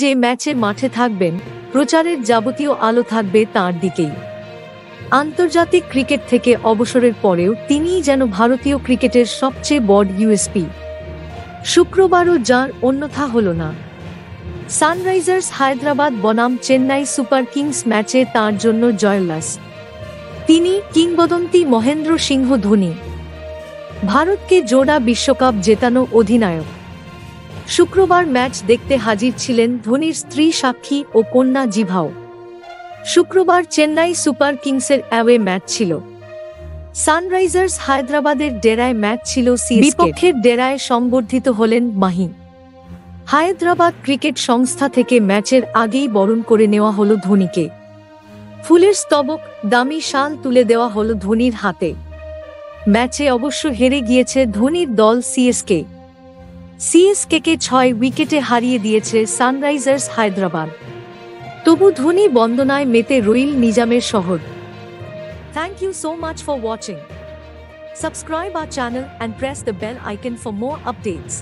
যে ম্যাচে মাঠে থাকবেন, প্রচারের যাবতীয় আলো থাকবে তাঁর দিকেই। আন্তর্জাতিক ক্রিকেট থেকে অবসরের পরেও তিনিই যেন ভারতীয় ক্রিকেটের সবচেয়ে বড় ইউএসপি। শুক্রবারও যার অন্যথা হল না। সানরাইজার্স হায়দ্রাবাদ বনাম চেন্নাই সুপার কিংস ম্যাচে তাঁর জন্য জয়োল্লাস। তিনি কিংবদন্তি মহেন্দ্র সিংহ ধোনি, ভারতকে জোড়া বিশ্বকাপ জেতানো অধিনায়ক। শুক্রবার ম্যাচ দেখতে হাজির ছিলেন ধোনির স্ত্রী সাক্ষী ও কন্যা জিভাও। শুক্রবার চেন্নাই সুপার কিংসের অ্যাওয়ে ম্যাচ ছিল। সানরাইজার্স হায়দ্রাবাদের ডেরায় ম্যাচ ছিল সিএসকে, বিপক্ষের ডেরায় সংবর্ধিত হলেন মাহি। হায়দ্রাবাদ ক্রিকেট সংস্থা থেকে ম্যাচের আগেই বরণ করে নেওয়া হলো ধোনিকে। ফুলের স্তবক, দামি শাল তুলে দেওয়া হলো ধোনির হাতে। ম্যাচে অবশ্য হেরে গিয়েছে ধোনির দল সিএসকেকে 6 উইকেটে হারিয়ে দিয়েছে সানরাইজার্স হায়দ্রাবাদ। তবু ধোনি বন্দনায় মেতে রইল নিজামের শহর। Thank you so much for watching. Subscribe our channel and press the bell icon for more updates.